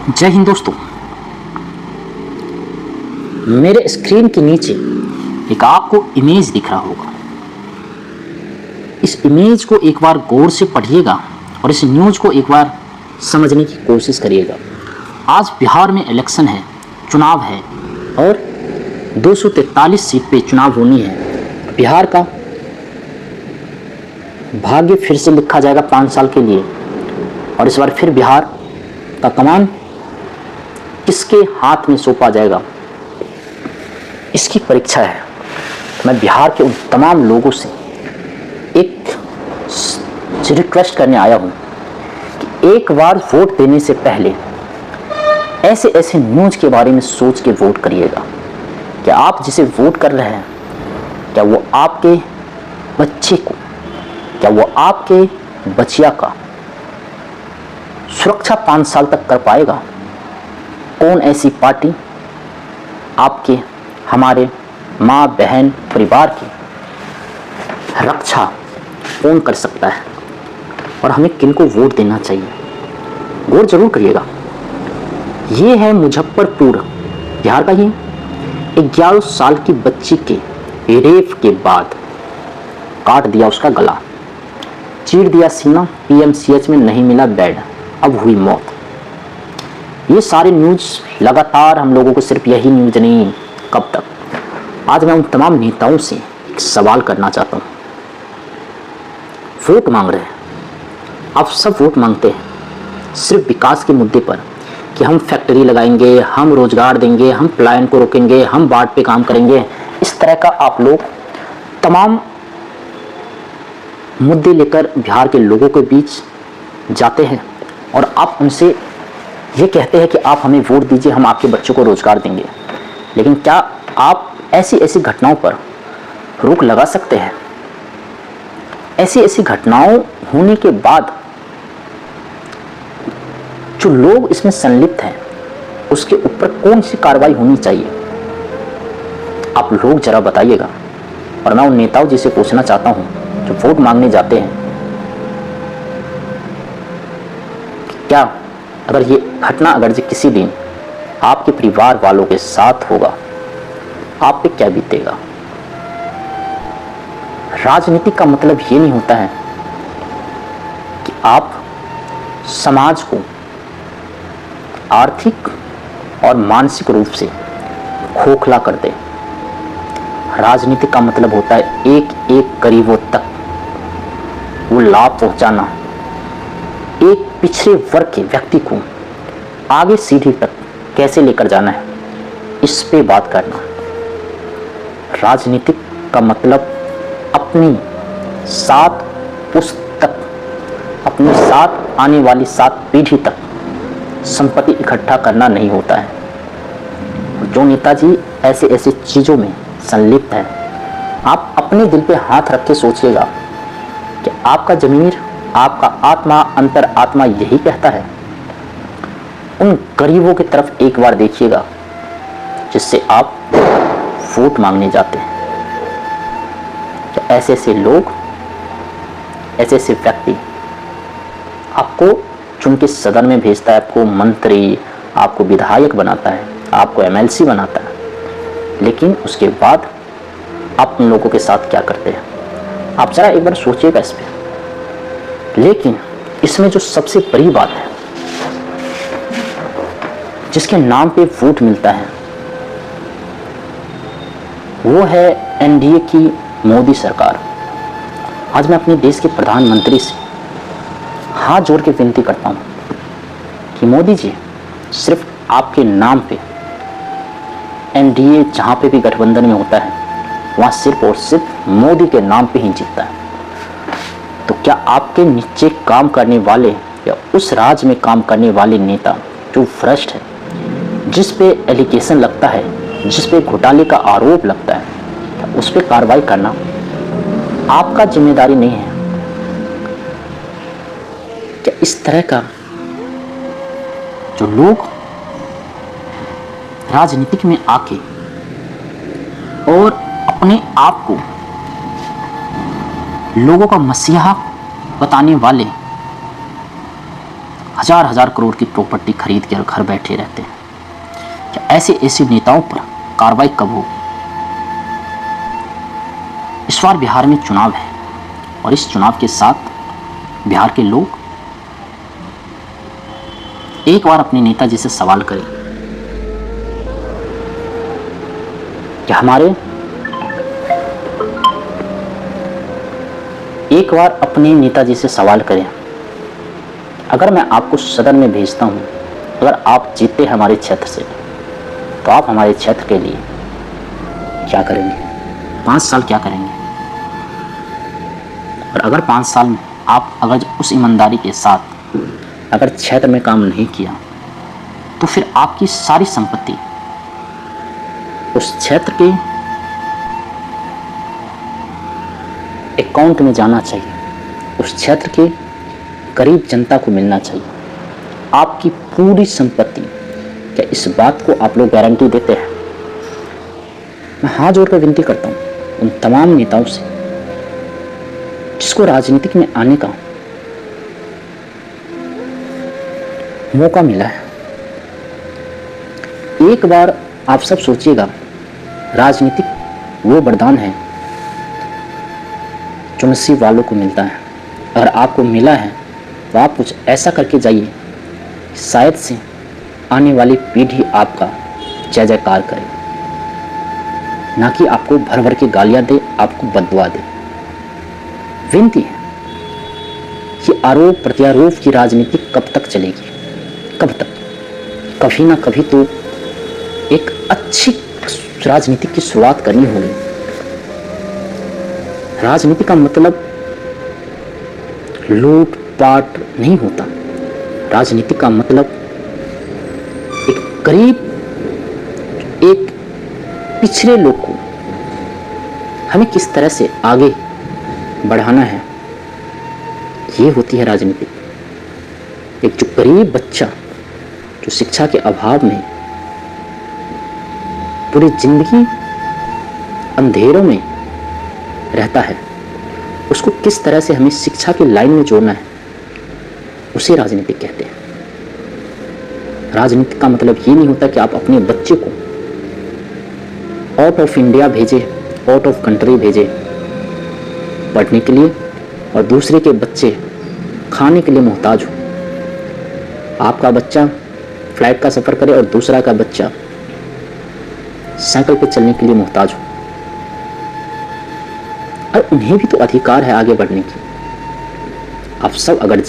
जय हिंद दोस्तों। मेरे स्क्रीन के नीचे एक आपको इमेज दिख रहा होगा। इस इमेज को एक बार गौर से पढ़िएगा और इस न्यूज़ को एक बार समझने की कोशिश करिएगा। आज बिहार में इलेक्शन है, चुनाव है और 243 सीट पे चुनाव होनी है। बिहार का भाग्य फिर से लिखा जाएगा 5 साल के लिए और इस बार फिर बिहार का कमान किसके हाथ में सौंपा जाएगा, इसकी परीक्षा है। मैं बिहार के उन तमाम लोगों से एक रिक्वेस्ट करने आया हूं कि एक बार वोट देने से पहले ऐसे ऐसे न्यूज़ के बारे में सोच के वोट करिएगा। क्या आप जिसे वोट कर रहे हैं, क्या वो आपके बच्चे को, क्या वो आपके बचिया का सुरक्षा 5 साल तक कर पाएगा? कौन ऐसी पार्टी आपके, हमारे माँ बहन परिवार की रक्षा कौन कर सकता है और हमें किनको वोट देना चाहिए? गौर जरूर करिएगा। ये है मुजफ्फरपुर बिहार का ही 11 साल की बच्ची के रेप के बाद काट दिया उसका गला, चीर दिया सीना, पीएमसीएच में नहीं मिला बेड, अब हुई मौत। ये सारे न्यूज़ लगातार हम लोगों को, सिर्फ यही न्यूज़ नहीं, कब तक? आज मैं उन तमाम नेताओं से एक सवाल करना चाहता हूँ। वोट मांग रहे हैं, आप सब वोट मांगते हैं सिर्फ विकास के मुद्दे पर कि हम फैक्ट्री लगाएंगे, हम रोजगार देंगे, हम पलायन को रोकेंगे, हम बाढ़ पे काम करेंगे। इस तरह का आप लोग तमाम मुद्दे लेकर बिहार के लोगों के बीच जाते हैं और आप उनसे ये कहते हैं कि आप हमें वोट दीजिए, हम आपके बच्चों को रोजगार देंगे। लेकिन क्या आप ऐसी ऐसी घटनाओं पर रोक लगा सकते हैं? ऐसी ऐसी घटनाओं होने के बाद जो लोग इसमें संलिप्त हैं उसके ऊपर कौन सी कार्रवाई होनी चाहिए? आप लोग जरा बताइएगा। और मैं उन नेताओं जी से पूछना चाहता हूं जो वोट मांगने जाते हैं, क्या अगर ये घटना अगर जो किसी दिन आपके परिवार वालों के साथ होगा, आप पे क्या बीतेगा? राजनीति का मतलब ये नहीं होता है कि आप समाज को आर्थिक और मानसिक रूप से खोखला कर दें। राजनीति का मतलब होता है एक एक गरीबों तक वो लाभ पहुंचाना, एक पिछड़े वर्ग के व्यक्ति को आगे सीढ़ी तक कैसे लेकर जाना है, इस पे बात करना। राजनीतिक का मतलब अपनी 7 पुश्त तक, अपनी 7 आने वाली 7 पीढ़ी तक संपत्ति इकट्ठा करना नहीं होता है। जो नेताजी ऐसे ऐसे चीज़ों में संलिप्त हैं, आप अपने दिल पे हाथ रख के सोचिएगा कि आपका ज़मीर, आपका आत्मा, अंतर आत्मा यही कहता है। उन गरीबों की तरफ एक बार देखिएगा जिससे आप वोट मांगने जाते हैं। तो ऐसे ऐसे लोग, ऐसे ऐसे व्यक्ति आपको चुन के सदन में भेजता है, आपको मंत्री, आपको विधायक बनाता है, आपको एमएलसी बनाता है, लेकिन उसके बाद आप उन लोगों के साथ क्या करते हैं? आप जरा एक बार सोचिएगा इस पे। लेकिन इसमें जो सबसे बड़ी बात है, जिसके नाम पे वोट मिलता है, वो है एनडीए की मोदी सरकार। आज मैं अपने देश के प्रधानमंत्री से हाथ जोड़ के विनती करता हूं कि मोदी जी, सिर्फ आपके नाम पे एनडीए जहां पे भी गठबंधन में होता है वहां सिर्फ और सिर्फ मोदी के नाम पे ही जीतता है। तो क्या आपके नीचे काम करने वाले या उस राज्य में काम करने वाले नेता जो भ्रष्ट है, जिस पे एलिगेशन लगता है, जिस पे घोटाले का आरोप लगता है, क्या उस पे कार्रवाई करना आपका जिम्मेदारी नहीं है? क्या इस तरह का जो लोग राजनीतिक में आके और अपने आप को लोगों का मसीहा बताने वाले हजार हजार करोड़ की प्रॉपर्टी खरीद कर घर बैठे रहते हैं। क्या ऐसे ऐसे नेताओं पर कार्रवाई कब हो? इस बार बिहार में चुनाव है और इस चुनाव के साथ बिहार के लोग एक बार अपने नेताजी से सवाल करें कि एक बार अपने नेताजी से सवाल करें, अगर मैं आपको सदन में भेजता हूं, अगर आप जीते हमारे क्षेत्र से, तो आप हमारे क्षेत्र के लिए क्या करेंगे? 5 साल क्या करेंगे? और अगर 5 साल में आप अगर उस ईमानदारी के साथ अगर क्षेत्र में काम नहीं किया, तो फिर आपकी सारी संपत्ति उस क्षेत्र के अकाउंट में जाना चाहिए, उस क्षेत्र के गरीब जनता को मिलना चाहिए। आपकी पूरी संपत्ति, क्या इस बात को आप लोग गारंटी देते हैं? मैं हाथ जोड़कर विनती करता हूं उन तमाम नेताओं से जिसको राजनीतिक में आने का मौका मिला है। एक बार आप सब सोचिएगा, राजनीतिक वो वरदान है जो नसीब वालों को मिलता है। अगर आपको मिला है तो आप कुछ ऐसा करके जाइए, शायद से आने वाली पीढ़ी आपका जय जयकार करे, ना कि आपको भर भर के गालियां दे, आपको बददुआ दे। विनती है कि आरोप प्रत्यारोप की राजनीति कब तक चलेगी? कब तक? कभी ना कभी तो एक अच्छी राजनीति की शुरुआत करनी होगी। राजनीति का मतलब लूट पाट नहीं होता। राजनीति का मतलब एक गरीब, एक पिछड़े लोग को हमें किस तरह से आगे बढ़ाना है, ये होती है राजनीति। एक जो गरीब बच्चा जो शिक्षा के अभाव में पूरी जिंदगी अंधेरों में रहता है, उसको किस तरह से हमें शिक्षा की लाइन में जोड़ना है, उसे राजनीति कहते हैं। राजनीति का मतलब ये नहीं होता कि आप अपने बच्चे को आउट ऑफ इंडिया भेजे, आउट ऑफ कंट्री भेजे पढ़ने के लिए, और दूसरे के बच्चे खाने के लिए मोहताज हो। आपका बच्चा फ्लाइट का सफ़र करे और दूसरा का बच्चा साइकिल पर चलने के लिए मोहताज हो। और उन्हें भी तो अधिकार है आगे बढ़ने की। आप सब अगर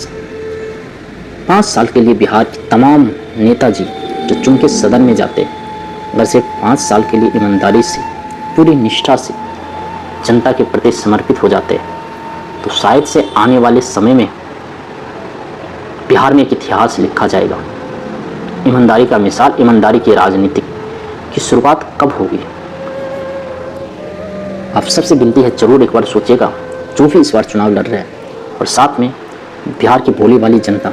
5 साल के लिए बिहार के तमाम नेताजी जो चुन के सदन में जाते, अगर सिर्फ 5 साल के लिए ईमानदारी से, पूरी निष्ठा से जनता के प्रति समर्पित हो जाते, तो शायद से आने वाले समय में बिहार में एक इतिहास लिखा जाएगा। ईमानदारी का मिसाल, ईमानदारी की राजनीति की शुरुआत कब होगी? आप सबसे विनती है, जरूर एक बार सोचिएगा, जो भी इस बार चुनाव लड़ रहे हैं, और साथ में बिहार की भोली वाली जनता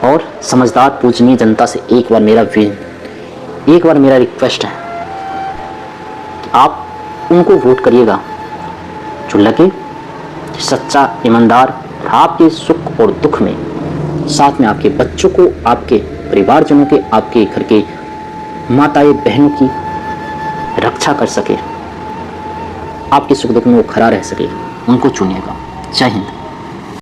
और समझदार पूजनीय जनता से एक बार मेरा रिक्वेस्ट है कि आप उनको वोट करिएगा जो लगे सच्चा, ईमानदार, आपके सुख और दुख में, साथ में आपके बच्चों को, आपके परिवारजनों के, आपके घर के माताएं बहनों की रक्षा कर सके, आपके सुख दुख में वो खड़ा रह सके, उनको चुनिएगा। जय हिंद।